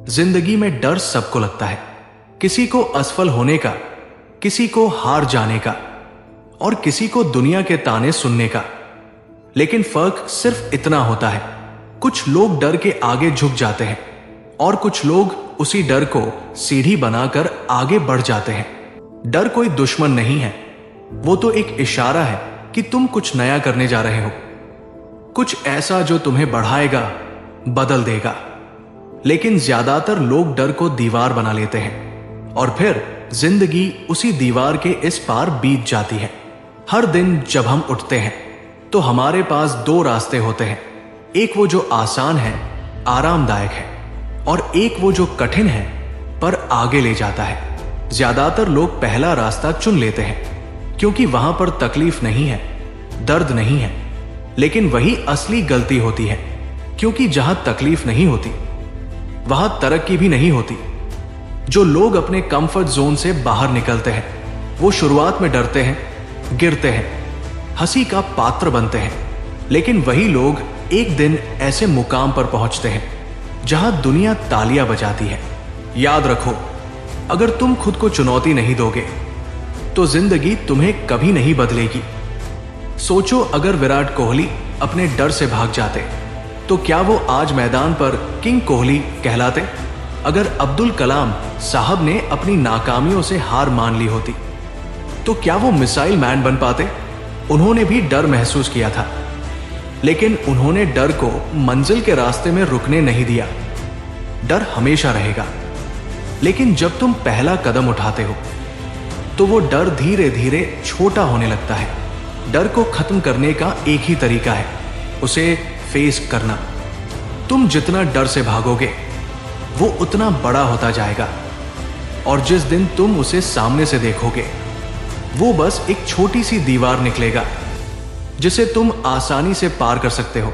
जिंदगी में डर सबको लगता है, किसी को असफल होने का, किसी को हार जाने का और किसी को दुनिया के ताने सुनने का। लेकिन फर्क सिर्फ इतना होता है, कुछ लोग डर के आगे झुक जाते हैं और कुछ लोग उसी डर को सीढ़ी बनाकर आगे बढ़ जाते हैं। डर कोई दुश्मन नहीं है, वो तो एक इशारा है कि तुम कुछ नया करने जा रहे हो, कुछ ऐसा जो तुम्हें बढ़ाएगा, बदल देगा। लेकिन ज्यादातर लोग डर को दीवार बना लेते हैं और फिर जिंदगी उसी दीवार के इस पार बीत जाती है। हर दिन जब हम उठते हैं तो हमारे पास दो रास्ते होते हैं, एक वो जो आसान है, आरामदायक है, और एक वो जो कठिन है पर आगे ले जाता है। ज्यादातर लोग पहला रास्ता चुन लेते हैं क्योंकि वहां पर तकलीफ नहीं है, दर्द नहीं है। लेकिन वही असली गलती होती है, क्योंकि जहां तकलीफ नहीं होती वहां तरक्की भी नहीं होती। जो लोग अपने कंफर्ट जोन से बाहर निकलते हैं वो शुरुआत में डरते हैं, गिरते हैं, हंसी का पात्र बनते हैं। लेकिन वही लोग एक दिन ऐसे मुकाम पर पहुंचते हैं जहां दुनिया तालियां बजाती है। याद रखो, अगर तुम खुद को चुनौती नहीं दोगे तो जिंदगी तुम्हें कभी नहीं बदलेगी। सोचो, अगर विराट कोहली अपने डर से भाग जाते तो क्या वो आज मैदान पर किंग कोहली कहलाते? अगर अब्दुल कलाम साहब ने अपनी नाकामियों से हार मान ली होती तो क्या वो मिसाइल मैन बन पाते? उन्होंने भी डर महसूस किया था, लेकिन उन्होंने डर को मंजिल के रास्ते में रुकने नहीं दिया। डर हमेशा रहेगा, लेकिन जब तुम पहला कदम उठाते हो तो वो डर धीरे धीरे छोटा होने लगता है। डर को खत्म करने का एक ही तरीका है, उसे फेस करना। तुम जितना डर से भागोगे वो उतना बड़ा होता जाएगा, और जिस दिन तुम उसे सामने से देखोगे वो बस एक छोटी सी दीवार निकलेगा जिसे तुम आसानी से पार कर सकते हो।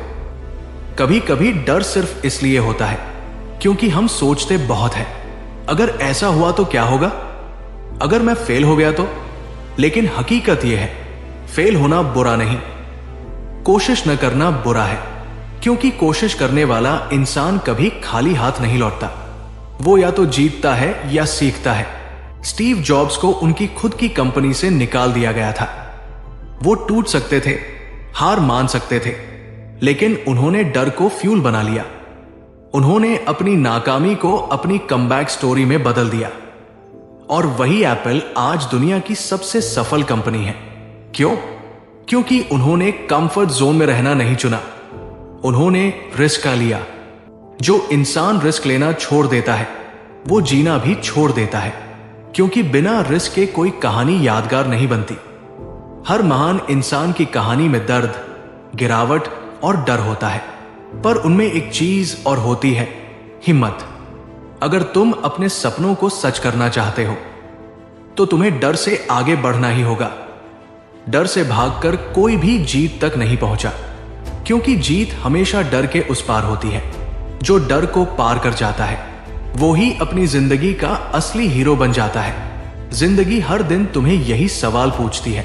कभी कभी डर सिर्फ इसलिए होता है क्योंकि हम सोचते बहुत है, अगर ऐसा हुआ तो क्या होगा, अगर मैं फेल हो गया तो। लेकिन हकीकत यह है, फेल होना बुरा नहीं, कोशिश न करना बुरा है। क्योंकि कोशिश करने वाला इंसान कभी खाली हाथ नहीं लौटता, वो या तो जीतता है या सीखता है। स्टीव जॉब्स को उनकी खुद की कंपनी से निकाल दिया गया था। वो टूट सकते थे, हार मान सकते थे, लेकिन उन्होंने डर को फ्यूल बना लिया। उन्होंने अपनी नाकामी को अपनी कमबैक स्टोरी में बदल दिया, और वही एप्पल आज दुनिया की सबसे सफल कंपनी है। क्यों? क्योंकि उन्होंने कंफर्ट जोन में रहना नहीं चुना, उन्होंने रिस्क लिया। जो इंसान रिस्क लेना छोड़ देता है वो जीना भी छोड़ देता है, क्योंकि बिना रिस्क के कोई कहानी यादगार नहीं बनती। हर महान इंसान की कहानी में दर्द, गिरावट और डर होता है, पर उनमें एक चीज और होती है, हिम्मत। अगर तुम अपने सपनों को सच करना चाहते हो तो तुम्हें डर से आगे बढ़ना ही होगा। डर से भागकर कोई भी जीत तक नहीं पहुंचा, क्योंकि जीत हमेशा डर के उस पार होती है। जो डर को पार कर जाता है वो ही अपनी जिंदगी का असली हीरो बन जाता है। जिंदगी हर दिन तुम्हें यही सवाल पूछती है,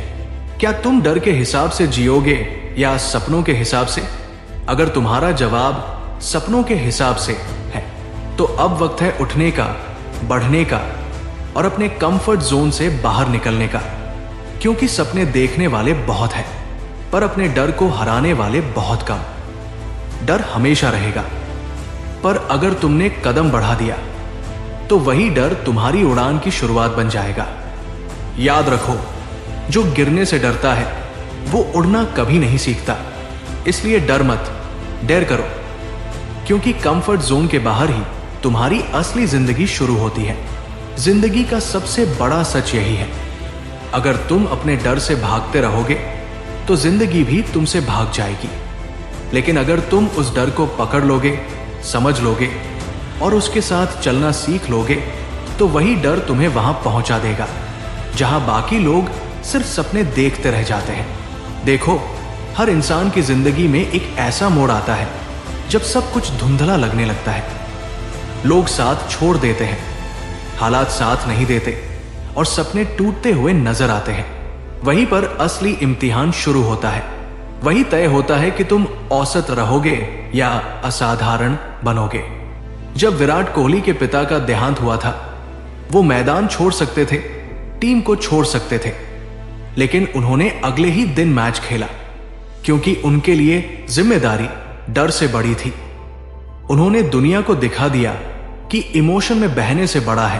क्या तुम डर के हिसाब से जियोगे या सपनों के हिसाब से? अगर तुम्हारा जवाब सपनों के हिसाब से है तो अब वक्त है उठने का, बढ़ने का और अपने कंफर्ट जोन से बाहर निकलने का। क्योंकि सपने देखने वाले बहुत हैं, पर अपने डर को हराने वाले बहुत कम। डर हमेशा रहेगा, पर अगर तुमने कदम बढ़ा दिया तो वही डर तुम्हारी उड़ान की शुरुआत बन जाएगा। याद रखो, जो गिरने से डरता है वो उड़ना कभी नहीं सीखता। इसलिए डर मत, डेयर करो, क्योंकि कंफर्ट जोन के बाहर ही तुम्हारी असली जिंदगी शुरू होती है। जिंदगी का सबसे बड़ा सच यही है, अगर तुम अपने डर से भागते रहोगे तो जिंदगी भी तुमसे भाग जाएगी। लेकिन अगर तुम उस डर को पकड़ लोगे, समझ लोगे और उसके साथ चलना सीख लोगे तो वही डर तुम्हें वहां पहुंचा देगा जहां बाकी लोग सिर्फ सपने देखते रह जाते हैं। देखो, हर इंसान की जिंदगी में एक ऐसा मोड़ आता है जब सब कुछ धुंधला लगने लगता है। लोग साथ छोड़ देते हैं, हालात साथ नहीं देते और सपने टूटते हुए नजर आते हैं। वहीं पर असली इम्तिहान शुरू होता है। वही तय होता है कि तुम औसत रहोगे या असाधारण बनोगे। जब विराट कोहली के पिता का देहांत हुआ था, वो मैदान छोड़ सकते थे, टीम को छोड़ सकते थे, लेकिन उन्होंने अगले ही दिन मैच खेला, क्योंकि उनके लिए जिम्मेदारी डर से बड़ी थी। उन्होंने दुनिया को दिखा दिया कि इमोशन में बहने से बड़ा है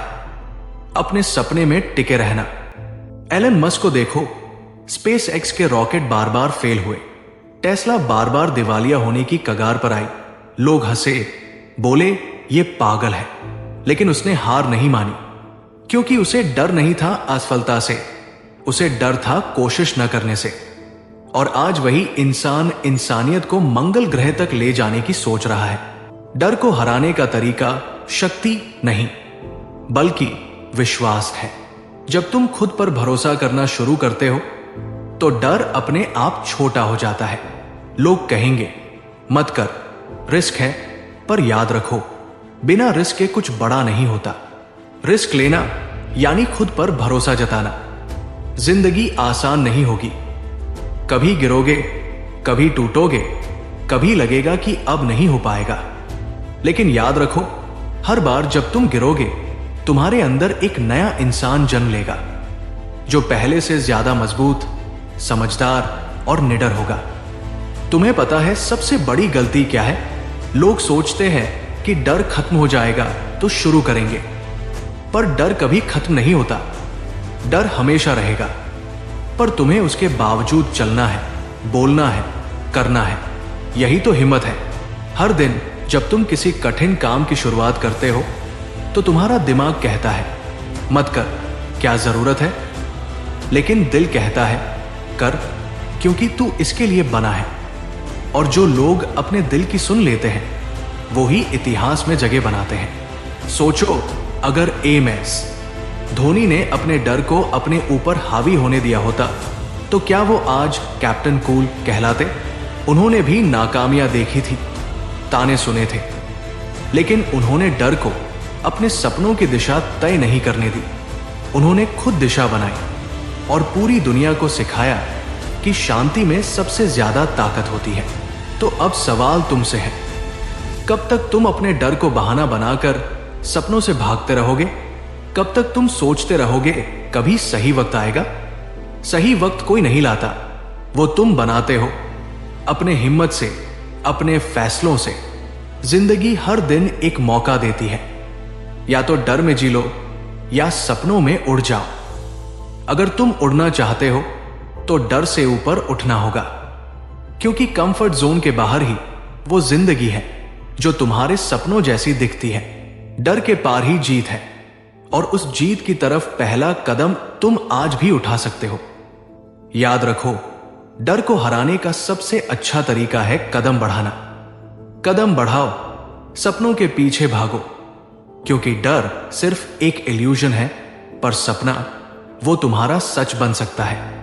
अपने सपने में टिके रहना। एलन मस्क को देखो, स्पेस एक्स के रॉकेट बार बार फेल हुए, टेस्ला बार बार दिवालिया होने की कगार पर आई। लोग हंसे, बोले ये पागल है, लेकिन उसने हार नहीं मानी, क्योंकि उसे डर नहीं था असफलता से, उसे डर था कोशिश न करने से। और आज वही इंसान इंसानियत को मंगल ग्रह तक ले जाने की सोच रहा है। डर को हराने का तरीका शक्ति नहीं, बल्कि विश्वास है। जब तुम खुद पर भरोसा करना शुरू करते हो तो डर अपने आप छोटा हो जाता है। लोग कहेंगे मत कर, रिस्क है, पर याद रखो बिना रिस्क के कुछ बड़ा नहीं होता। रिस्क लेना यानी खुद पर भरोसा जताना। जिंदगी आसान नहीं होगी, कभी गिरोगे, कभी टूटोगे, कभी लगेगा कि अब नहीं हो पाएगा, लेकिन याद रखो हर बार जब तुम गिरोगे तुम्हारे अंदर एक नया इंसान जन्म लेगा, जो पहले से ज्यादा मजबूत, समझदार और निडर होगा। तुम्हें पता है सबसे बड़ी गलती क्या है? लोग सोचते हैं कि डर खत्म हो जाएगा तो शुरू करेंगे, पर डर कभी खत्म नहीं होता। डर हमेशा रहेगा, पर तुम्हें उसके बावजूद चलना है, बोलना है, करना है। यही तो हिम्मत है। हर दिन जब तुम किसी कठिन काम की शुरुआत करते हो तो तुम्हारा दिमाग कहता है मत कर, क्या जरूरत है, लेकिन दिल कहता है कर, क्योंकि तू इसके लिए बना है। और जो लोग अपने दिल की सुन लेते हैं वो ही इतिहास में जगह बनाते हैं। सोचो, अगर एमएस धोनी ने अपने डर को अपने ऊपर हावी होने दिया होता तो क्या वो आज कैप्टन कूल कहलाते? उन्होंने भी नाकामियां देखी थी, ताने सुने थे, लेकिन उन्होंने डर को अपने सपनों की दिशा तय नहीं करने दी। उन्होंने खुद दिशा बनाई और पूरी दुनिया को सिखाया कि शांति में सबसे ज्यादा ताकत होती है। तो अब सवाल तुमसे है, कब तक तुम अपने डर को बहाना बनाकर सपनों से भागते रहोगे? कब तक तुम सोचते रहोगे कभी सही वक्त आएगा? सही वक्त कोई नहीं लाता, वो तुम बनाते हो अपने हिम्मत से, अपने फैसलों से। जिंदगी हर दिन एक मौका देती है, या तो डर में जी लो या सपनों में उड़ जाओ। अगर तुम उड़ना चाहते हो तो डर से ऊपर उठना होगा, क्योंकि कंफर्ट जोन के बाहर ही वो जिंदगी है जो तुम्हारे सपनों जैसी दिखती है। डर के पार ही जीत है, और उस जीत की तरफ पहला कदम तुम आज भी उठा सकते हो। याद रखो, डर को हराने का सबसे अच्छा तरीका है कदम बढ़ाना। कदम बढ़ाओ, सपनों के पीछे भागो, क्योंकि डर सिर्फ एक इल्यूजन है, पर सपना वो तुम्हारा सच बन सकता है।